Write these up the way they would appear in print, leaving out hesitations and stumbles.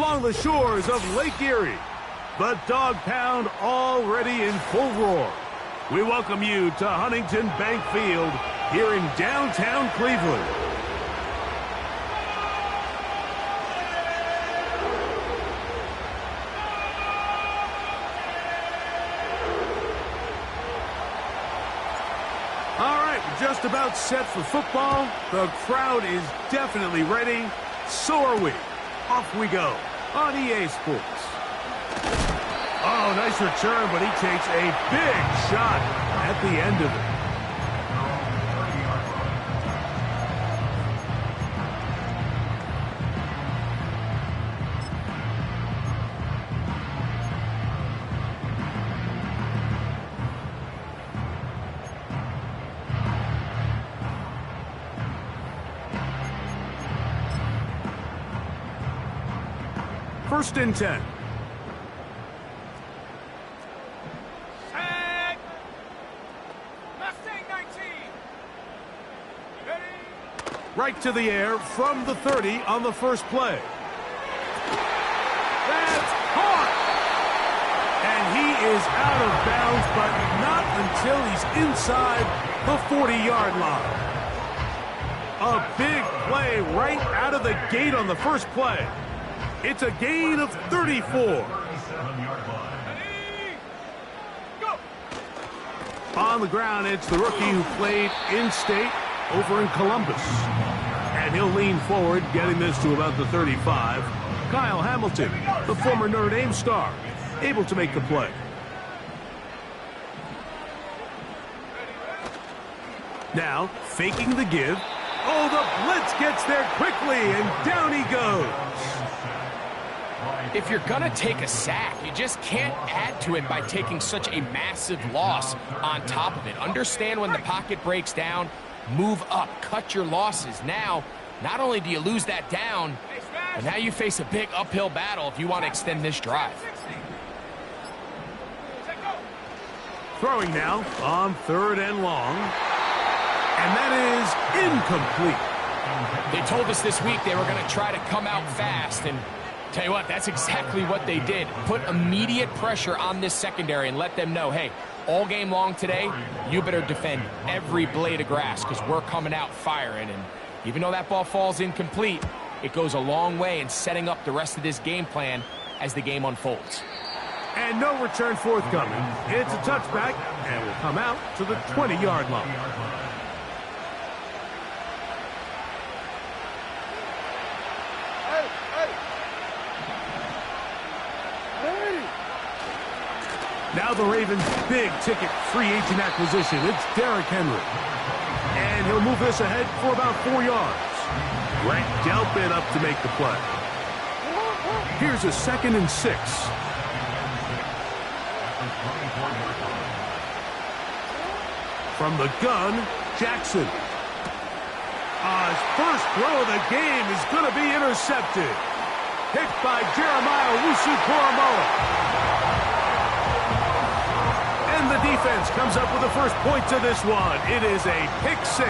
along the shores of Lake Erie. The Dog Pound already in full roar. We welcome you to Huntington Bank Field here in downtown Cleveland. All right, just about set for football. The crowd is definitely ready. So are we. Off we go on EA Sports. Oh, nice return, but he takes a big shot at the end of it. First and 10. Set. Mustang 19. Ready. Right to the air from the 30 on the first play. That's caught! And he is out of bounds, but not until he's inside the 40-yard line. A big play right out of the gate on the first play. It's a gain of 34. On the ground, it's the rookie who played in-state over in Columbus. And he'll lean forward, getting this to about the 35. Kyle Hamilton, the former Notre Dame star, able to make the play. Now, faking the give. Oh, the blitz gets there quickly, and down he goes. If you're going to take a sack, you just can't add to it by taking such a massive loss on top of it. Understand when the pocket breaks down, move up, cut your losses. Now, not only do you lose that down, but now you face a big uphill battle if you want to extend this drive. Throwing now on 3rd and long. And that is incomplete. They told us this week they were going to try to come out fast, and tell you what, that's exactly what they did. Put immediate pressure on this secondary and let them know, hey, all game long today, you better defend every blade of grass because we're coming out firing. And even though that ball falls incomplete, it goes a long way in setting up the rest of this game plan as the game unfolds. And no return forthcoming. It's a touchback and will come out to the 20-yard line. Now the Ravens' big-ticket free agent acquisition. It's Derrick Henry. And he'll move this ahead for about 4 yards. Grant Delpit up to make the play. Here's a 2nd and 6. From the gun, Jackson. His first throw of the game is going to be intercepted. Picked by Jeremiah Owusu-Koramoah. And the defense comes up with the first point to this one. It is a pick-6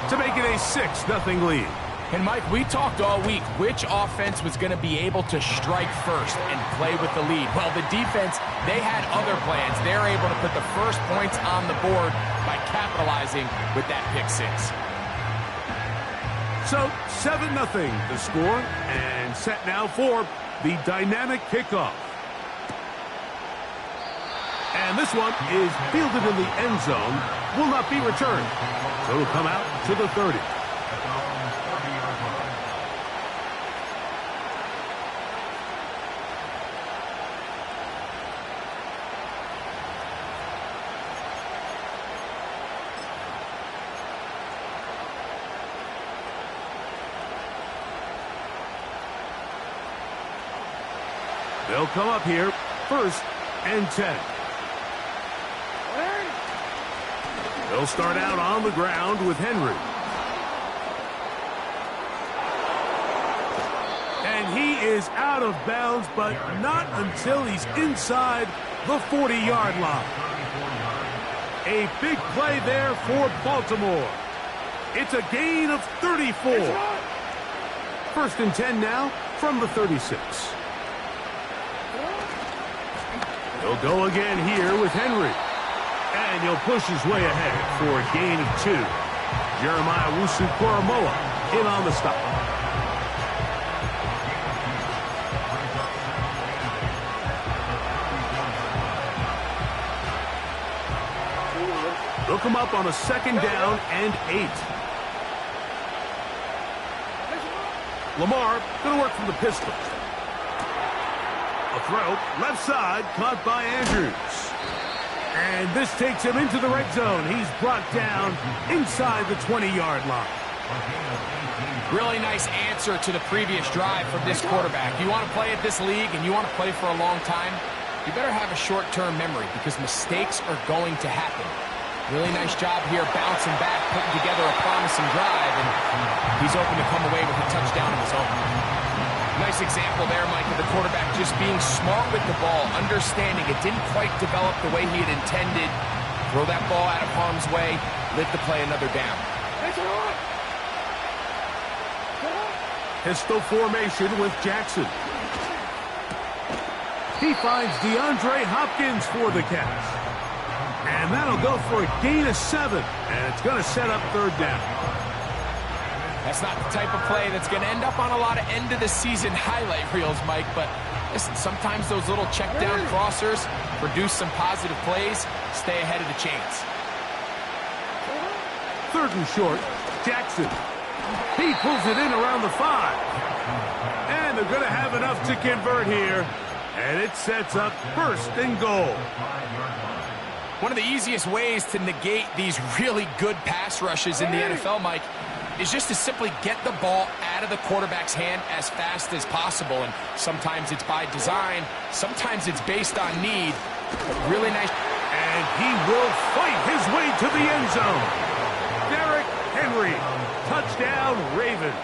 to make it a 6-0 lead. And, Mike, we talked all week which offense was going to be able to strike first and play with the lead. Well, the defense, they had other plans. They're able to put the first points on the board by capitalizing with that pick-6. So, 7-0 the score, and set now for the dynamic kickoff. And this one is fielded in the end zone, will not be returned. So it'll come out to the 30. They'll come up here, 1st and 10. They'll start out on the ground with Henry. And he is out of bounds, but not until he's inside the 40-yard line. A big play there for Baltimore. It's a gain of 34. 1st and 10 now from the 36. He'll go again here with Henry. And he'll push his way ahead for a gain of 2. Jeremiah Wusu-Koromoa in on the stop. Look him up on a 2nd down and 8. Lamar going to work from the pistol. A throw, left side, caught by Andrews. And this takes him into the red zone. He's brought down inside the 20-yard line. Really nice answer to the previous drive from this quarterback. You want to play at this league and you want to play for a long time, you better have a short-term memory because mistakes are going to happen. Really nice job here bouncing back, putting together a promising drive, and he's open to come away with a touchdown of his own. Nice example there, Mike, of the quarterback just being smart with the ball, understanding it didn't quite develop the way he had intended. Throw that ball out of harm's way, live to play another down. Pistol formation with Jackson. He finds DeAndre Hopkins for the catch. And that'll go for a gain of 7, and it's going to set up 3rd down. That's not the type of play that's going to end up on a lot of end-of-the-season highlight reels, Mike, but listen, sometimes those little check-down crossers produce some positive plays. Stay ahead of the chains. 3rd and short, Jackson. He pulls it in around the 5. And they're going to have enough to convert here, and it sets up 1st and goal. One of the easiest ways to negate these really good pass rushes in the NFL, Mike, is just to simply get the ball out of the quarterback's hand as fast as possible. And sometimes it's by design, sometimes it's based on need. But really nice. And he will fight his way to the end zone. Derrick Henry, touchdown Ravens.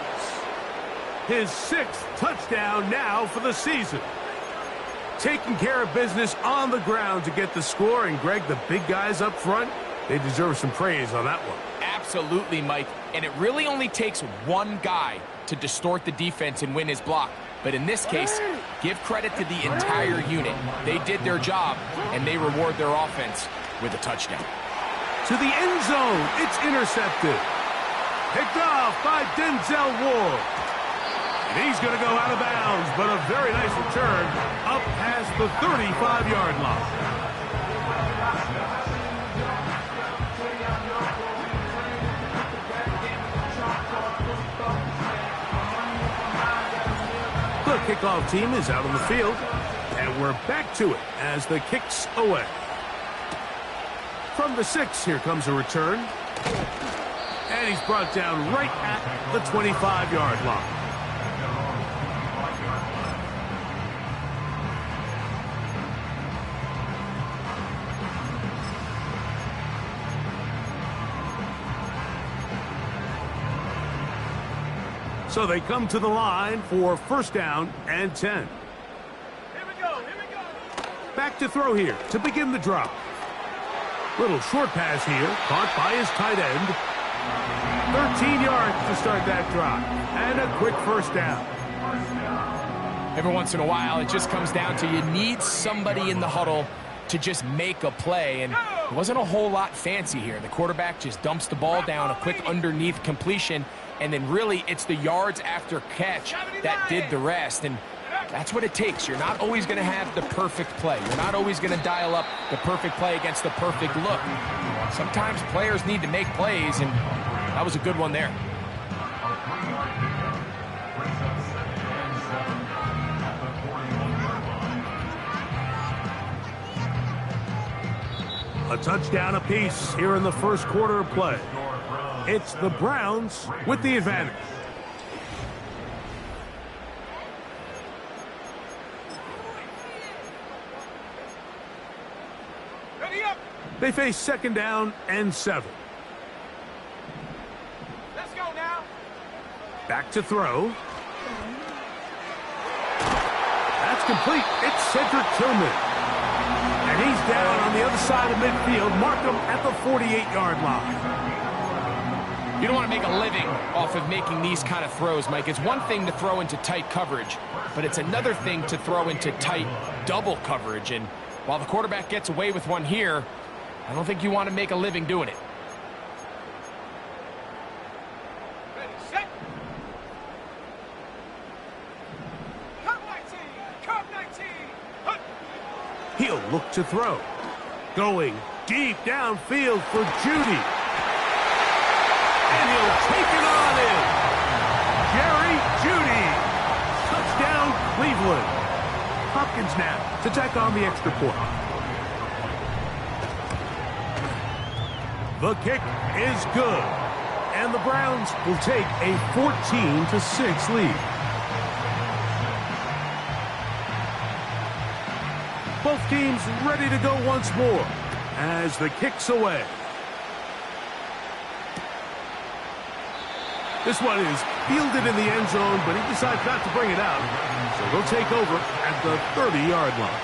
His 6th touchdown now for the season. Taking care of business on the ground to get the score. And Greg, the big guys up front, they deserve some praise on that one. Absolutely, Mike. And it really only takes one guy to distort the defense and win his block. But in this case, give credit to the entire unit. They did their job, and they reward their offense with a touchdown. To the end zone, it's intercepted. Picked off by Denzel Ward. And he's going to go out of bounds, but a very nice return up past the 35-yard line. The kickoff team is out on the field, and we're back to it as the kick's away. From the 6, here comes a return. And he's brought down right at the 25-yard line. So they come to the line for 1st down and 10. Here we go, here we go. Back to throw here to begin the drop. Little short pass here, caught by his tight end. 13 yards to start that drive, and a quick 1st down. Every once in a while, it just comes down to you need somebody in the huddle to just make a play, and it wasn't a whole lot fancy here. The quarterback just dumps the ball down, a quick underneath completion, and then really it's the yards after catch that did the rest, and that's what it takes. You're not always going to have the perfect play. You're not always going to dial up the perfect play against the perfect look. Sometimes players need to make plays, and that was a good one there. A touchdown apiece here in the 1st quarter of play. It's the Browns with the advantage. Ready up. They face 2nd down and 7. Let's go now. Back to throw. That's complete. It's Cedric Tillman. And he's down on the other side of midfield. Mark him at the 48-yard line. You don't want to make a living off of making these kind of throws, Mike. It's one thing to throw into tight coverage, but it's another thing to throw into tight double coverage. And While the quarterback gets away with one here, I don't think you want to make a living doing it. Ready, set. Curve 19. Curve 19. Hut. He'll look to throw. Going deep downfield for Judy. And he'll take it on in. Jerry Judy. Touchdown, Cleveland. Hopkins now to tack on the extra point. The kick is good. And the Browns will take a 14-6 lead. Both teams ready to go once more as the kick's away. This one is fielded in the end zone, but he decides not to bring it out. So they'll take over at the 30-yard line.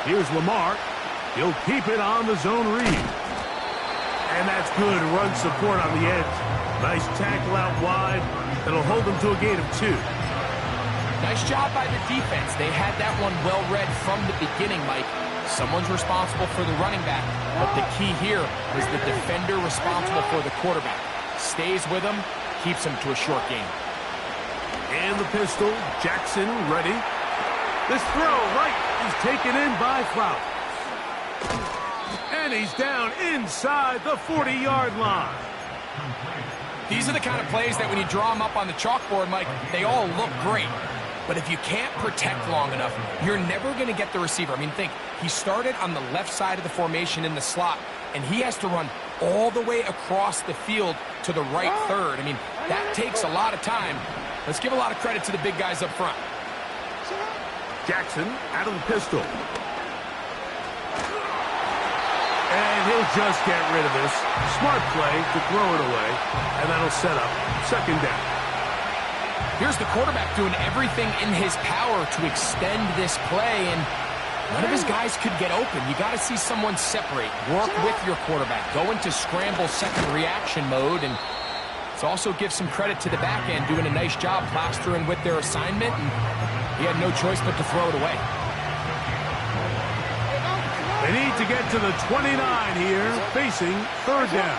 Here's Lamar. He'll keep it on the zone read. And that's good run support on the edge. Nice tackle out wide. That'll hold them to a gain of 2. Nice job by the defense. They had that one well read from the beginning, Mike. Someone's responsible for the running back, but the key here is the defender responsible for the quarterback. Stays with him, keeps him to a short game. And the pistol, Jackson ready. This throw right is taken in by Flowers. And he's down inside the 40-yard line. These are the kind of plays that when you draw them up on the chalkboard, Mike, they all look great. But if you can't protect long enough, you're never going to get the receiver. I mean, think, he started on the left side of the formation in the slot, and he has to run all the way across the field to the right third. I mean, that takes a lot of time. Let's give a lot of credit to the big guys up front. Jackson out of the pistol. And he'll just get rid of this. Smart play to throw it away, and that'll set up second down. Here's the quarterback doing everything in his power to extend this play, and none of his guys could get open. You got to see someone separate, work with your quarterback, go into scramble second reaction mode, and it also gives some credit to the back end doing a nice job plastering with their assignment, and he had no choice but to throw it away. They need to get to the 29 here, facing third down.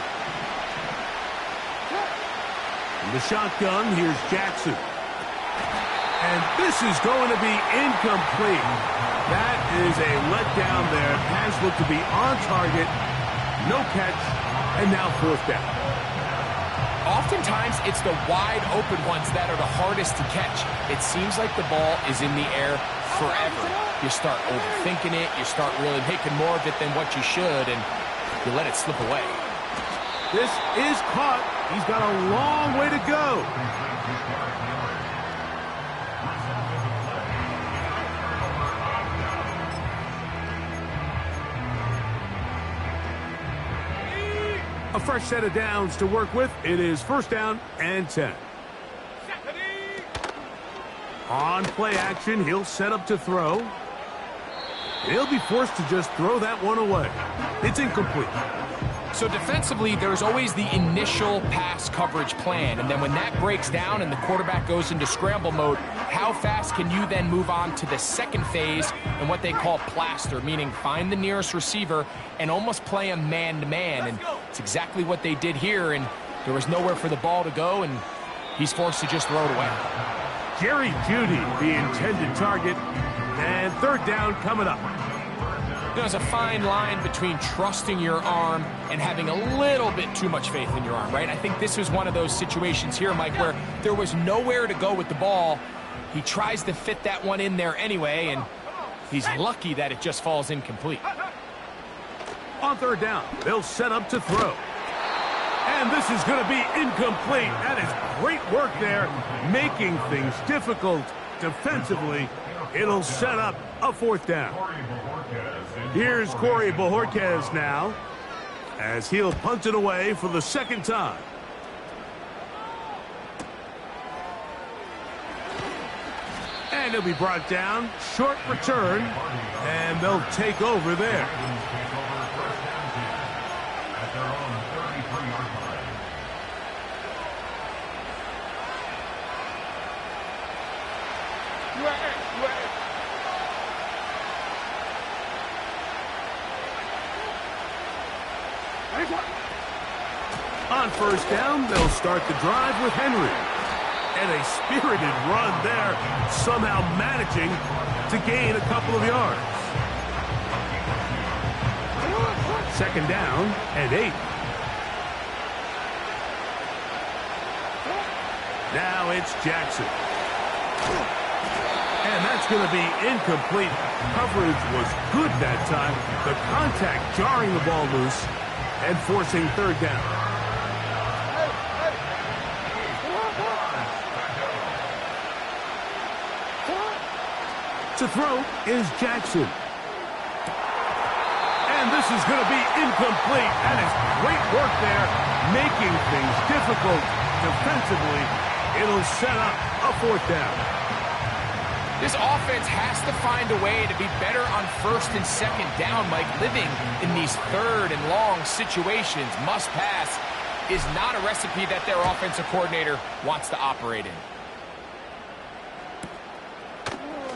In the shotgun, here's Jackson. And this is going to be incomplete. That is a letdown there. Pass looked to be on target. No catch. And now fourth down. Oftentimes, it's the wide open ones that are the hardest to catch. It seems like the ball is in the air forever. You start overthinking it. You start really making more of it than what you should, and you let it slip away. This is caught. He's got a long way to go. A fresh set of downs to work with. It is first down and 10. On play action, he'll set up to throw. He'll be forced to just throw that one away. It's incomplete. So defensively, there's always the initial pass coverage plan, and then when that breaks down and the quarterback goes into scramble mode, how fast can you then move on to the second phase and what they call plaster, meaning find the nearest receiver and almost play him man-to-man, and it's exactly what they did here, and there was nowhere for the ball to go, and he's forced to just throw it away. Jerry Judy, the intended target, and third down coming up. There's a fine line between trusting your arm and having a little bit too much faith in your arm, right? I think this was one of those situations here, Mike, where there was nowhere to go with the ball. He tries to fit that one in there anyway, and he's lucky that it just falls incomplete. On third down, they'll set up to throw. And this is going to be incomplete. That is great work there, making things difficult defensively. It'll set up a fourth down. Here's Corey Bojorquez now, as he'll punt it away for the second time. And he'll be brought down. Short return, and they'll take over there. On first down, they'll start the drive with Henry. And a spirited run there, somehow managing to gain a couple of yards. Second down and 8. Now it's Jackson. And that's going to be incomplete. Coverage was good that time. The contact jarring the ball loose and forcing third down. To throw is Jackson. And this is going to be incomplete. That is great work there, making things difficult defensively. It'll set up a fourth down. This offense has to find a way to be better on first and second down, Mike. Living in these third and long situations, must pass, is not a recipe that their offensive coordinator wants to operate in.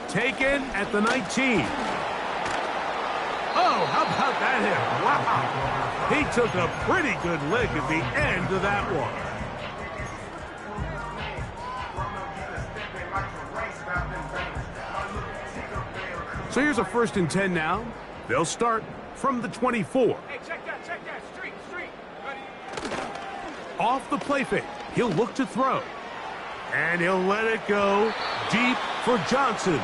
Taken at the 19. Oh, how about that hit? Wow. He took a pretty good lick at the end of that one. So here's a 1st and 10 now. They'll start from the 24. Hey, check that, street, ready. Off the play fake, he'll look to throw. And he'll let it go deep for Johnson.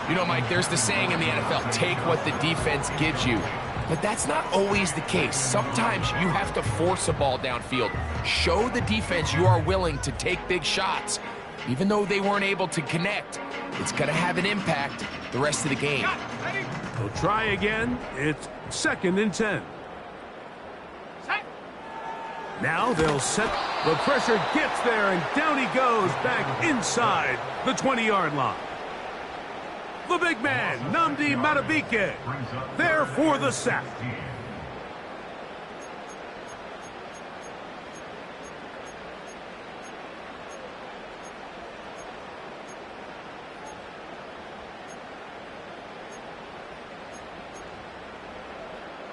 You know, Mike, there's the saying in the NFL, take what the defense gives you. But that's not always the case. Sometimes you have to force a ball downfield. Show the defense you are willing to take big shots. Even though they weren't able to connect, it's going to have an impact the rest of the game. They'll try again. It's 2nd and 10. Now they'll set. The pressure gets there, and down he goes back inside the 20-yard line. The big man, Nnamdi Madubuike, there for the sack.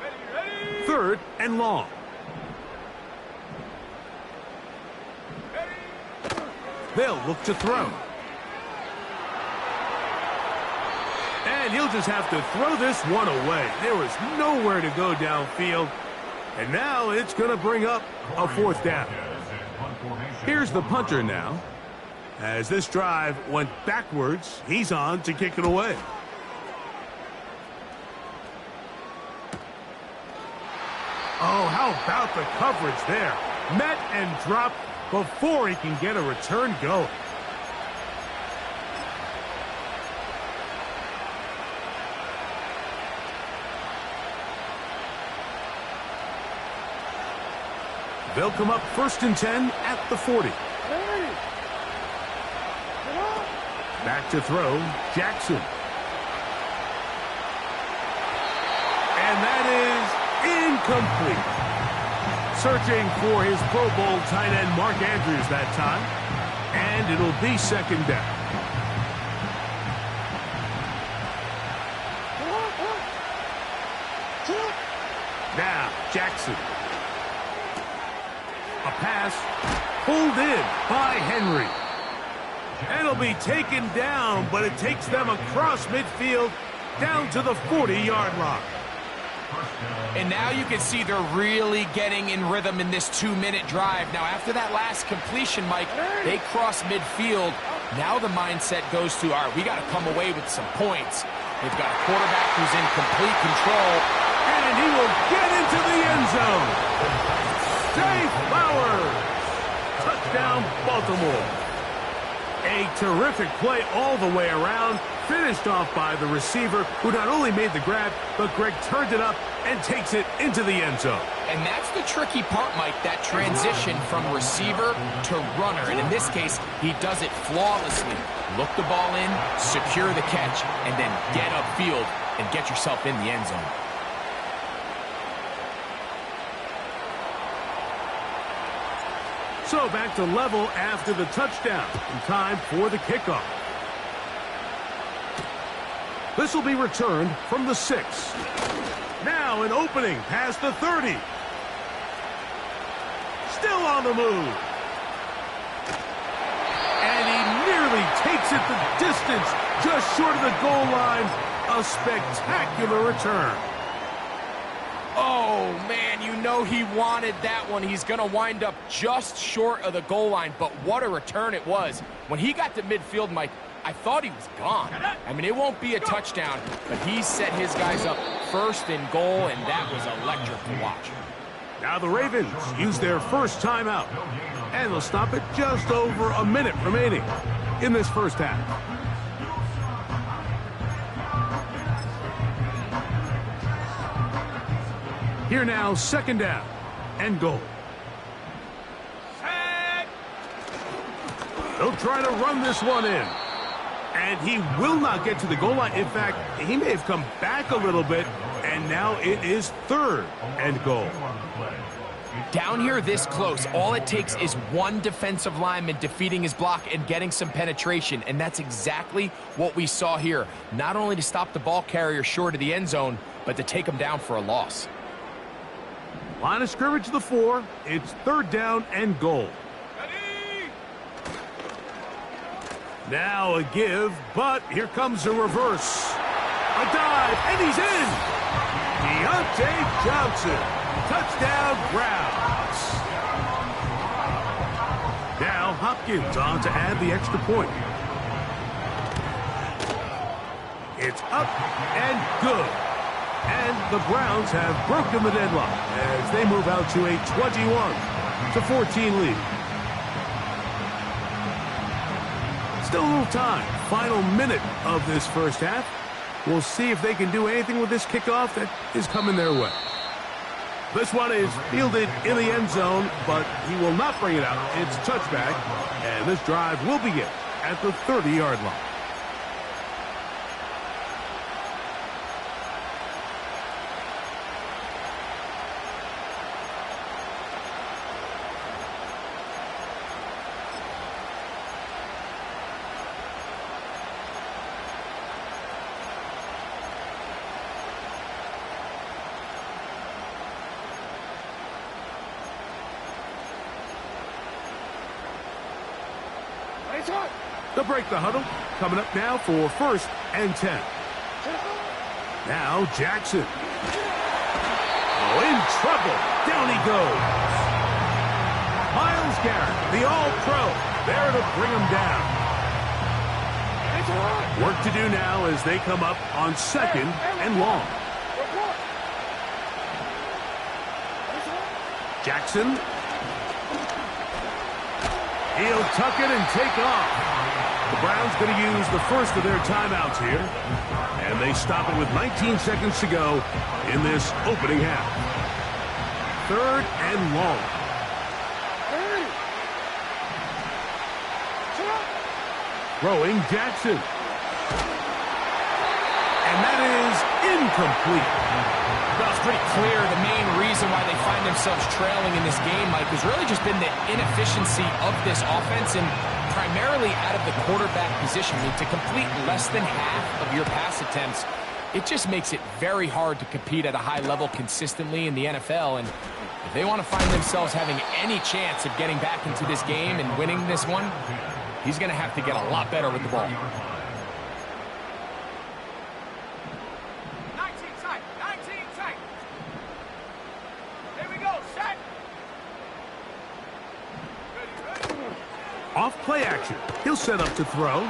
Ready. 3rd and long. They'll look to throw. And he'll just have to throw this one away. There was nowhere to go downfield. And now it's going to bring up a 4th down. Here's the punter now. As this drive went backwards, he's on to kick it away. Oh, how about the coverage there? Met and dropped before he can get a return going. They'll come up 1st and 10 at the 40. Back to throw, Jackson. And that is incomplete. Searching for his Pro Bowl tight end Mark Andrews that time. And it'll be 2nd down. Now, Jackson. A pass pulled in by Henry. And it'll be taken down, but it takes them across midfield down to the 40-yard line. And now you can see they're really getting in rhythm in this 2-minute drive. Now, after that last completion, Mike, they cross midfield. Now the mindset goes to, all right, we got to come away with some points. They've got a quarterback who's in complete control. And he will get into the end zone. Zay Flowers. Touchdown, Baltimore. A terrific play all the way around. Finished off by the receiver, who not only made the grab, but Greg turned it up and takes it into the end zone. And that's the tricky part, Mike, that transition from receiver to runner. And in this case, he does it flawlessly. Look the ball in, secure the catch, and then get upfield and get yourself in the end zone. So back to level after the touchdown. In time for the kickoff. This will be returned from the 6. Now an opening past the 30. Still on the move. And he nearly takes it the distance, just short of the goal line. A spectacular return. Oh, man, you know he wanted that one. He's going to wind up just short of the goal line, but what a return it was. When he got to midfield, Mike, I thought he was gone. I mean, it won't be a touchdown, but he set his guys up first in goal, and that was electric to watch. Now the Ravens use their first timeout, and they'll stop it just over a minute remaining in this first half. Here now, second down and goal. Set. They'll try to run this one in. And he will not get to the goal line. In fact, he may have come back a little bit, and now it is third and goal. Down here this close, all it takes is one defensive lineman defeating his block and getting some penetration, and that's exactly what we saw here. Not only to stop the ball carrier short of the end zone, but to take him down for a loss. Line of scrimmage to the 4. It's third down and goal. Ready. Now a give, but here comes a reverse. A dive, and he's in. Deontay Johnson. Touchdown, Browns. Now Hopkins on to add the extra point. It's up and good. And the Browns have broken the deadlock as they move out to a 21-14 lead. Still a little time. Final minute of this first half. We'll see if they can do anything with this kickoff that is coming their way. This one is fielded in the end zone, but he will not bring it out. It's a touchback, and this drive will begin at the 30-yard line. They'll break the huddle. Coming up now for first and 10. Now Jackson. Oh, in trouble. Down he goes. Myles Garrett, the All-Pro, there to bring him down. Work to do now as they come up on second and long. Jackson. He'll tuck it and take off. The Browns going to use the first of their timeouts here. And they stop it with 19 seconds to go in this opening half. Third and long. Throwing Jackson. And that is incomplete. Well, it's pretty clear the main reason why they find themselves trailing in this game, Mike, has really just been the inefficiency of this offense and primarily out of the quarterback position. I mean, to complete less than half of your pass attempts, it just makes it very hard to compete at a high level consistently in the NFL. And if they want to find themselves having any chance of getting back into this game and winning this one, he's going to have to get a lot better with the ball. 19 tight. 19 tight. Here we go. Set. Ready. Off play action. He'll set up to throw.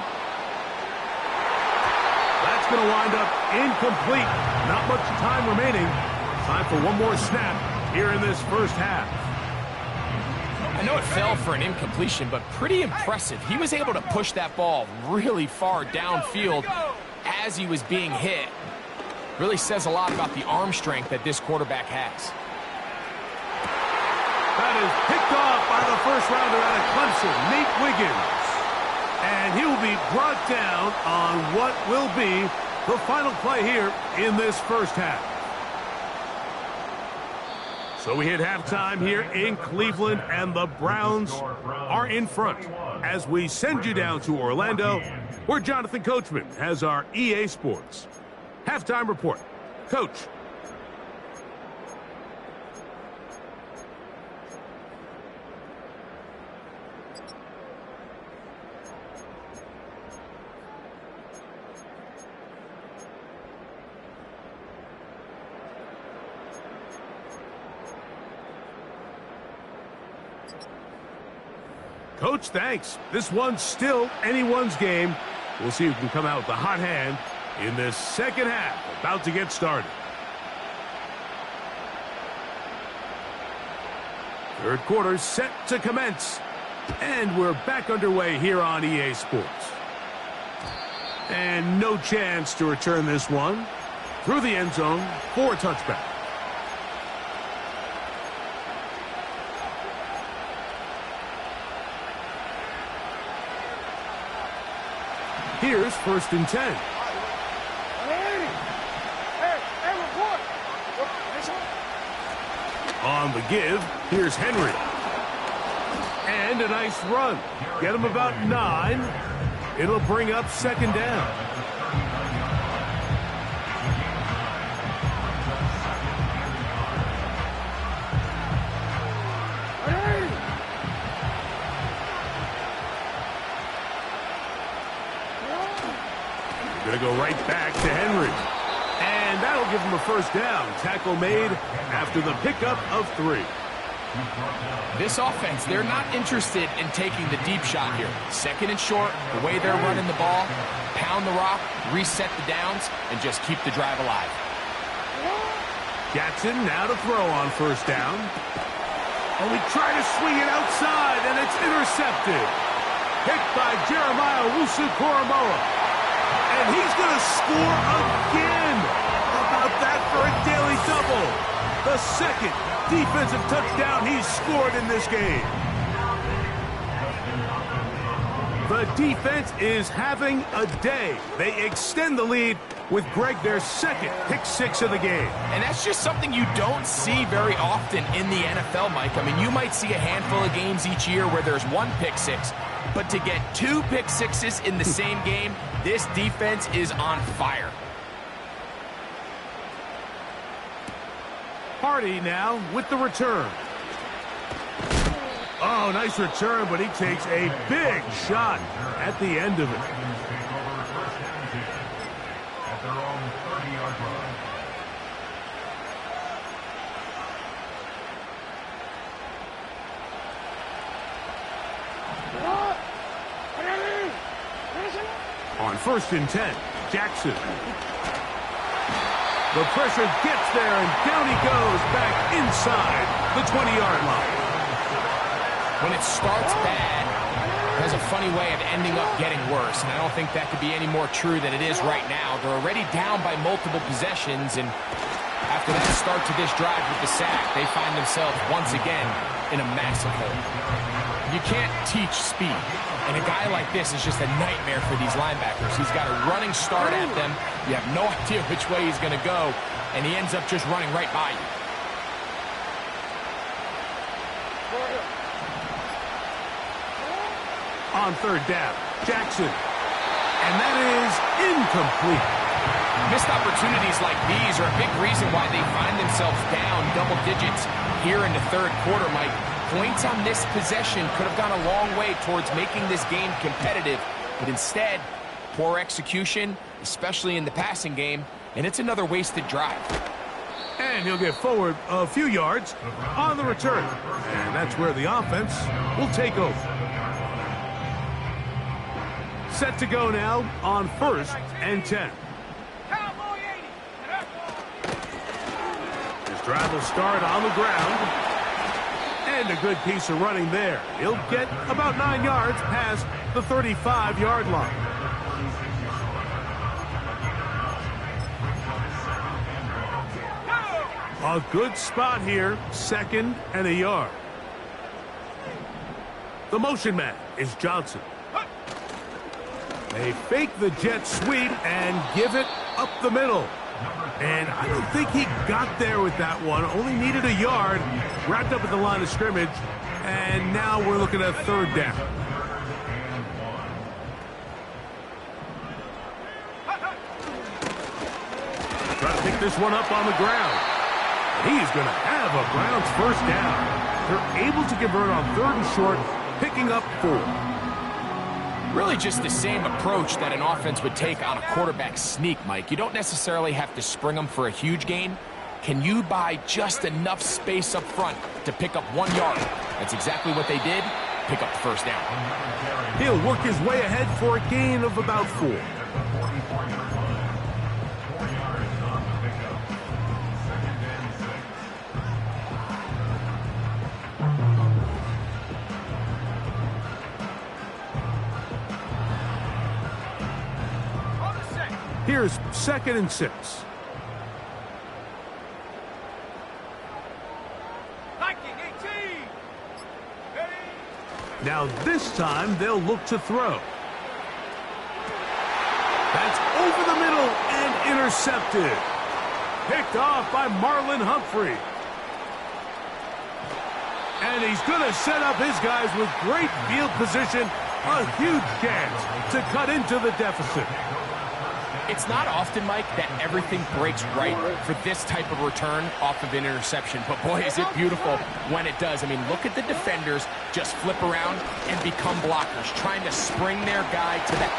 That's going to wind up incomplete. Not much time remaining. Time for one more snap here in this first half. I know it fell for an incompletion, but pretty impressive. He was able to push that ball really far downfield as he was being hit. Really says a lot about the arm strength that this quarterback has. That is picked off by the first rounder out of Clemson, Nate Wiggins. And he will be brought down on what will be the final play here in this first half. So we hit halftime here in Cleveland, and the Browns are in front as we send you down to Orlando, where Jonathan Coachman has our EA Sports halftime report. Coach. Coach, thanks. This one's still anyone's game. We'll see who can come out with the hot hand in this second half. About to get started. Third quarter set to commence. And we're back underway here on EA Sports. And no chance to return this one. Through the end zone for a touchback. Here's 1st and 10. On the give, here's Henry. And a nice run. Get him about 9. It'll bring up 2nd down. Going to go right back to Henry. And that'll give him a 1st down. Tackle made after the pickup of 3. This offense, they're not interested in taking the deep shot here. 2nd and short, the way they're running the ball, pound the rock, reset the downs, and just keep the drive alive. Jackson now to throw on 1st down. And we try to swing it outside, and it's intercepted. Picked by Jeremiah Wusu-Koromoa. And he's going to score again. How about that for a daily double? The 2nd defensive touchdown he's scored in this game. The defense is having a day. They extend the lead with Greg, their 2nd pick-6 of the game. And that's just something you don't see very often in the NFL, Mike. I mean, you might see a handful of games each year where there's 1 pick-6. But to get 2 pick-6s in the same game, this defense is on fire. Hardy now with the return. Oh, nice return, but he takes a big shot at the end of it. At their own 30-yard line. On 1st and 10, Jackson. The pressure gets there, and down he goes back inside the 20-yard line. When it starts bad, it has a funny way of ending up getting worse, and I don't think that could be any more true than it is right now. They're already down by multiple possessions, and after that start to this drive with the sack, they find themselves once again in a massive hole. You can't teach speed, and a guy like this is just a nightmare for these linebackers. He's got a running start at them. You have no idea which way he's going to go, and he ends up just running right by you. On 3rd down, Jackson. And that is incomplete. Missed opportunities like these are a big reason why they find themselves down double digits here in the 3rd quarter, Mike. Points on this possession could have gone a long way towards making this game competitive, but instead, poor execution, especially in the passing game, and it's another wasted drive. And he'll get forward a few yards on the return. And that's where the offense will take over. Set to go now on 1st and 10. His drive will start on the ground. And a good piece of running there. He'll get about 9 yards past the 35-yard line. A good spot here, 2nd and a yard. The motion man is Johnson. They fake the jet sweep and give it up the middle. And I don't think he got there with that one. Only needed a yard. Wrapped up at the line of scrimmage. And now we're looking at third down. Try to pick this one up on the ground. He's going to have a Browns first down. They're able to convert on third and short, picking up 4. Really just the same approach that an offense would take on a quarterback sneak, Mike. You don't necessarily have to spring them for a huge gain. Can you buy just enough space up front to pick up 1 yard? That's exactly what they did. Pick up the first down. He'll work his way ahead for a gain of about 4. Here's 2nd and 6. 19-18. Now this time they'll look to throw. That's over the middle and intercepted. Picked off by Marlon Humphrey. And he's going to set up his guys with great field position. A huge chance to cut into the deficit. It's not often, Mike, that everything breaks right for this type of return off of an interception. But, boy, is it beautiful when it does. I mean, look at the defenders just flip around and become blockers, trying to spring their guy to that.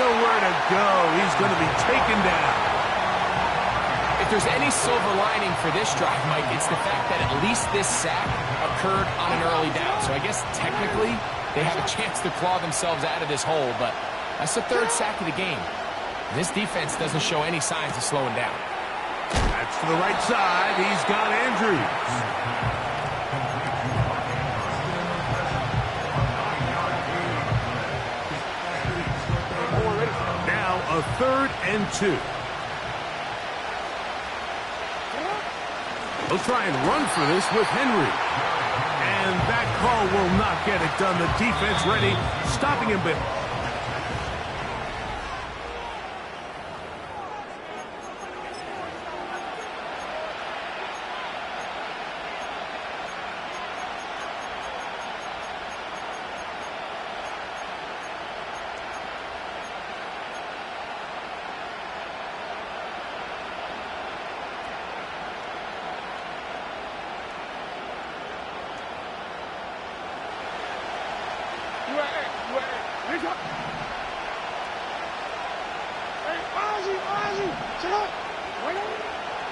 Nowhere to go. He's going to be taken down. If there's any silver lining for this drive, Mike, it's the fact that at least this sack occurred on an early down. So I guess technically they have a chance to claw themselves out of this hole. But that's the 3rd sack of the game. This defense doesn't show any signs of slowing down. That's to the right side. He's got Andrews. Now a 3rd and 2. They'll try and run for this with Henry. And that call will not get it done. The defense ready, stopping him bit.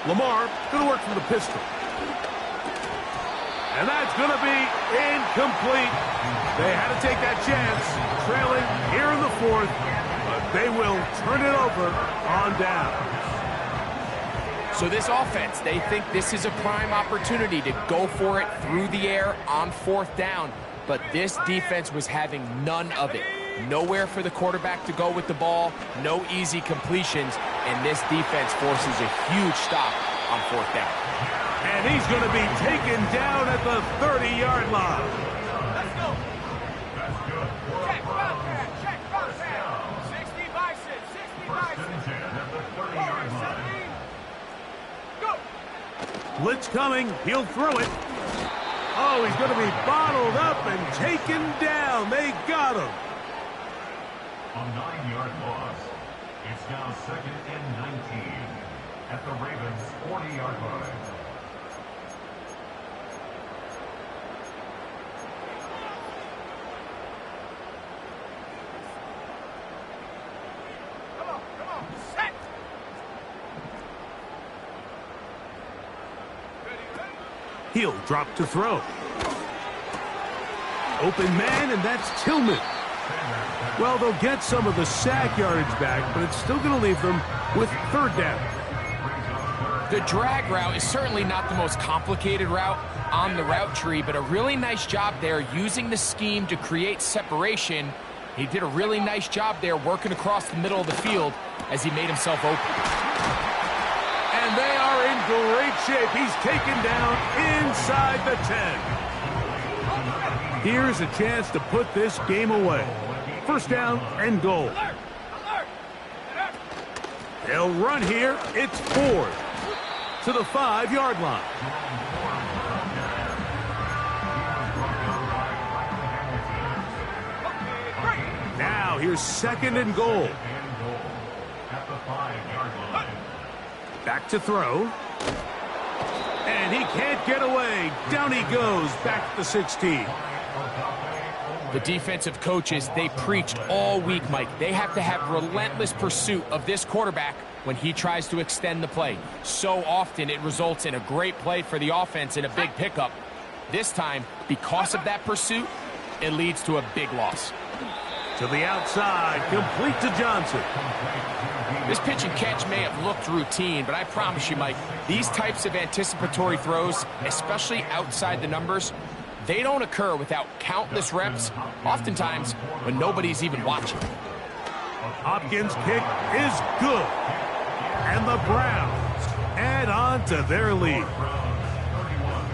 Lamar going to work from the pistol. And that's going to be incomplete. They had to take that chance, trailing here in the 4th, but they will turn it over on down. So this offense, they think this is a prime opportunity to go for it through the air on 4th down, but this defense was having none of it. Nowhere for the quarterback to go with the ball, no easy completions, and this defense forces a huge stop on 4th down. And he's going to be taken down at the 30-yard line. Let's go. Check, Bobcat. Check, Bobcat. 60 Bison. 60 Bison. Forward, 70. Go. Blitz coming. He'll throw it. Oh, he's going to be bottled up and taken down. They got him. A 9-yard loss. It's now 2nd and 19 at the Ravens' 40-yard line. Come on. Set. He'll drop to throw. Open man, and that's Tillman. Well, they'll get some of the sack yardage back, but it's still going to leave them with 3rd down. The drag route is certainly not the most complicated route on the route tree, but a really nice job there using the scheme to create separation. He did a really nice job there working across the middle of the field as he made himself open. And they are in great shape. He's taken down inside the 10. Here's a chance to put this game away. 1st down and goal. Alert. They'll run here. It's 4 to the 5-yard line. Now here's 2nd and goal. Back to throw. And he can't get away. Down he goes, back to the 16. The defensive coaches, they preached all week, Mike. They have to have relentless pursuit of this quarterback when he tries to extend the play. So often it results in a great play for the offense and a big pickup. This time, because of that pursuit, it leads to a big loss. To the outside, complete to Johnson. This pitch and catch may have looked routine, but I promise you, Mike, these types of anticipatory throws, especially outside the numbers, they don't occur without countless reps, oftentimes when nobody's even watching. Hopkins' kick is good. And the Browns add on to their lead.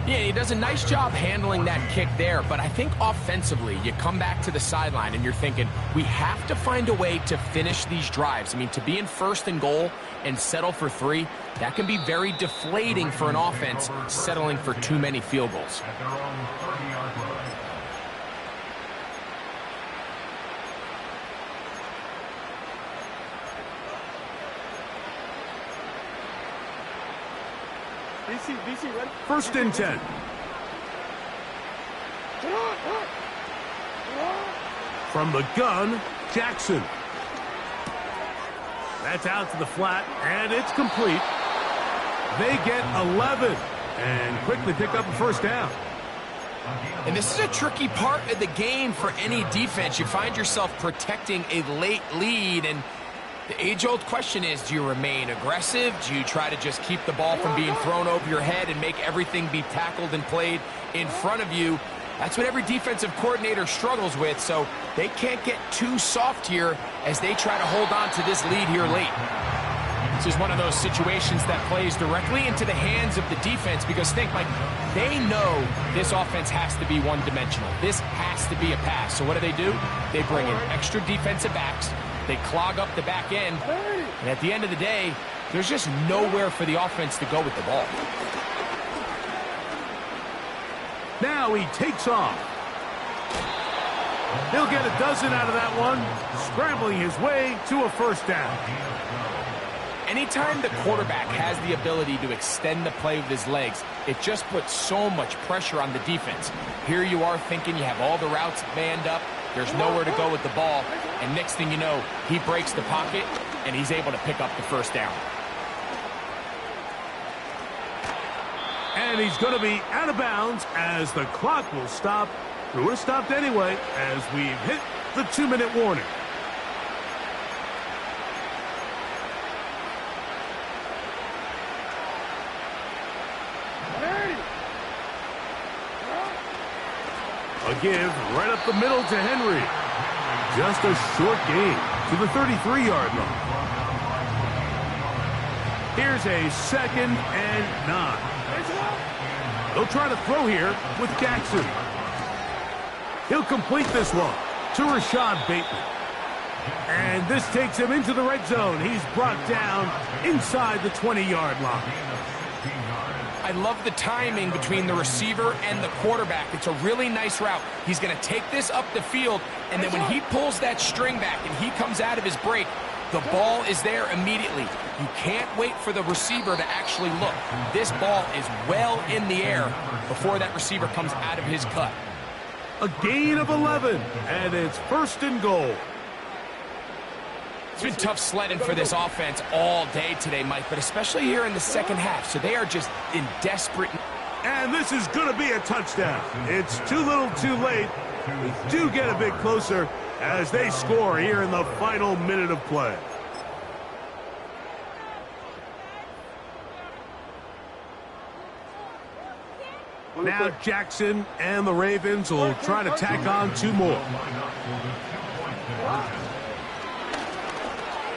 Yeah, he does a nice job handling that kick there, but I think offensively, you come back to the sideline and you're thinking, we have to find a way to finish these drives. I mean, to be in 1st and goal and settle for 3, that can be very deflating for an offense settling for too many field goals. At their own 30-yard line. VC, ready? 1st and 10. From the gun, Jackson. That's out to the flat, and it's complete. They get 11 and quickly pick up a 1st down. And this is a tricky part of the game for any defense. You find yourself protecting a late lead, and the age-old question is, do you remain aggressive? Do you try to just keep the ball from being thrown over your head and make everything be tackled and played in front of you? That's what every defensive coordinator struggles with, so they can't get too soft here as they try to hold on to this lead here late. This is one of those situations that plays directly into the hands of the defense because think, Mike, they know this offense has to be one-dimensional. This has to be a pass. So what do? They bring in extra defensive backs. They clog up the back end. And at the end of the day, there's just nowhere for the offense to go with the ball. Now he takes off. He'll get a dozen out of that one, scrambling his way to a 1st down. Anytime the quarterback has the ability to extend the play with his legs, it just puts so much pressure on the defense. Here you are thinking you have all the routes manned up, there's nowhere to go with the ball, and next thing you know, he breaks the pocket, and he's able to pick up the 1st down. And he's going to be out of bounds as the clock will stop. It would have stopped anyway as we've hit the 2-minute warning. A give right up the middle to Henry. Just a short gain to the 33-yard line. Here's a 2nd and 9. They'll try to throw here with Jackson. He'll complete this one to Rashad Bateman. And this takes him into the red zone. He's brought down inside the 20-yard line. I love the timing between the receiver and the quarterback. It's a really nice route. He's going to take this up the field, and then when he pulls that string back and he comes out of his break, the ball is there immediately. You can't wait for the receiver to actually look. This ball is well in the air before that receiver comes out of his cut. A gain of 11, and it's 1st and goal. It's been tough sledding for this offense all day today, Mike, but especially here in the 2nd half. So they are just in desperate. And this is going to be a touchdown. It's too little too late. We do get a bit closer as they score here in the final minute of play. Now Jackson and the Ravens will try to tack on 2 more.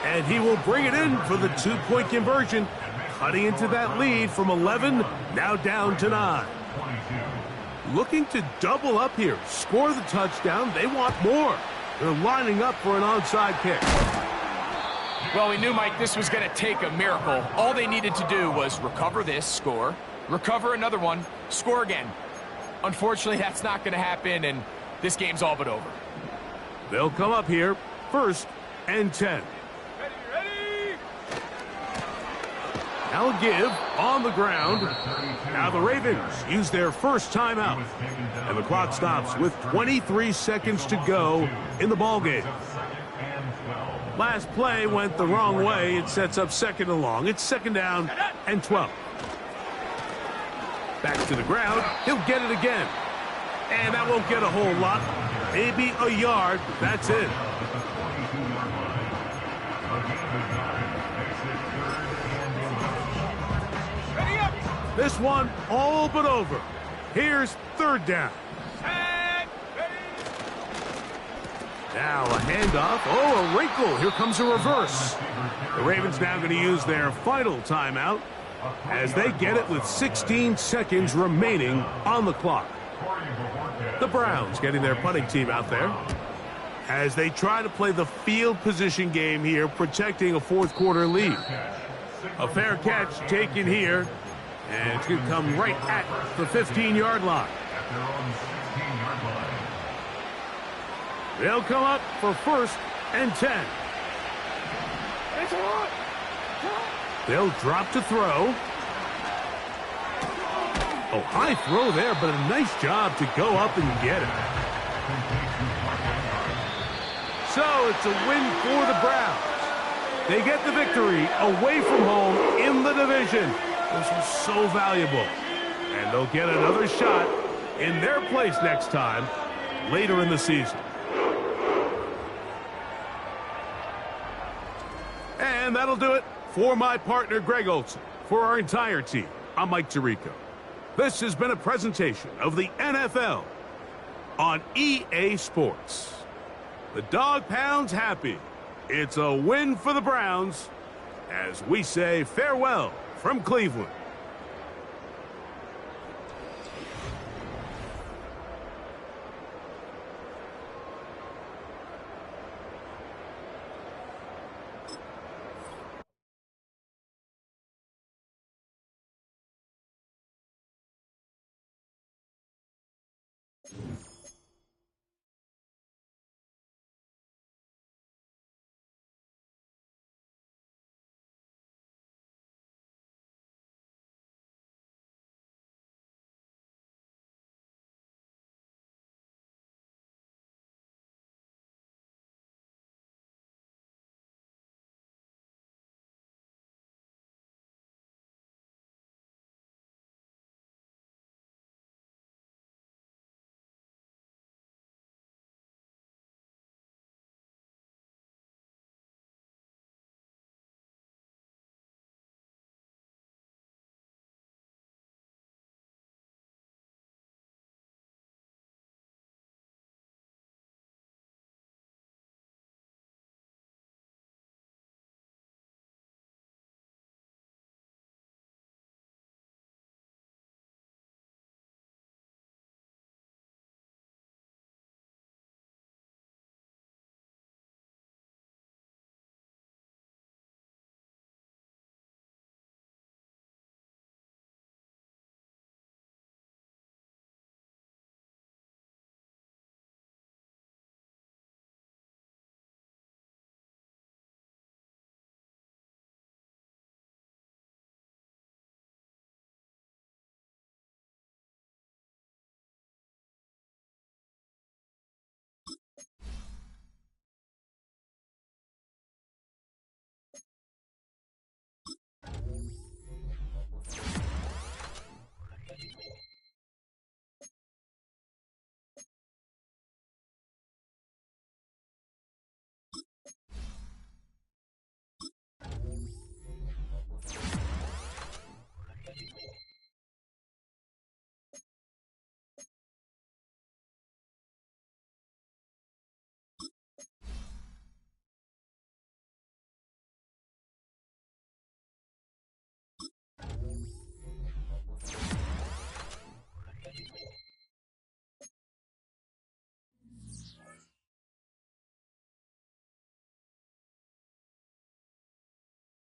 And he will bring it in for the 2-point conversion, cutting into that lead from 11, now down to 9. Looking to double up here, score the touchdown. They want more. They're lining up for an onside kick. Well, we knew, Mike, this was going to take a miracle. All they needed to do was recover this, score, recover another one, score again. Unfortunately, that's not going to happen, and this game's all but over. They'll come up here, 1st and 10. Ready! Now a give on the ground. Now the Ravens use their first timeout. And the clock stops with 23 seconds to go in the ballgame. Last play went the wrong way. It sets up 2nd and long. It's 2nd down and 12. Back to the ground. He'll get it again. And that won't get a whole lot. Maybe a yard. That's it. This one all but over. Here's 3rd down. Now a handoff. Oh, a wrinkle. Here comes a reverse. The Ravens now going to use their final timeout as they get it with 16 seconds remaining on the clock. The Browns getting their punting team out there as they try to play the field position game here, protecting a 4th quarter lead. A fair catch taken here, and it's going to come right at the 15-yard line. They'll come up for 1st and 10. They'll drop to throw. Oh, high throw there, but a nice job to go up and get it. So it's a win for the Browns. They get the victory away from home in the division. This is so valuable. And they'll get another shot in their place next time later in the season. And that'll do it for my partner, Greg Olson. For our entire team, I'm Mike Tirico. This has been a presentation of the NFL on EA Sports. The Dog Pound's happy. It's a win for the Browns as we say farewell from Cleveland.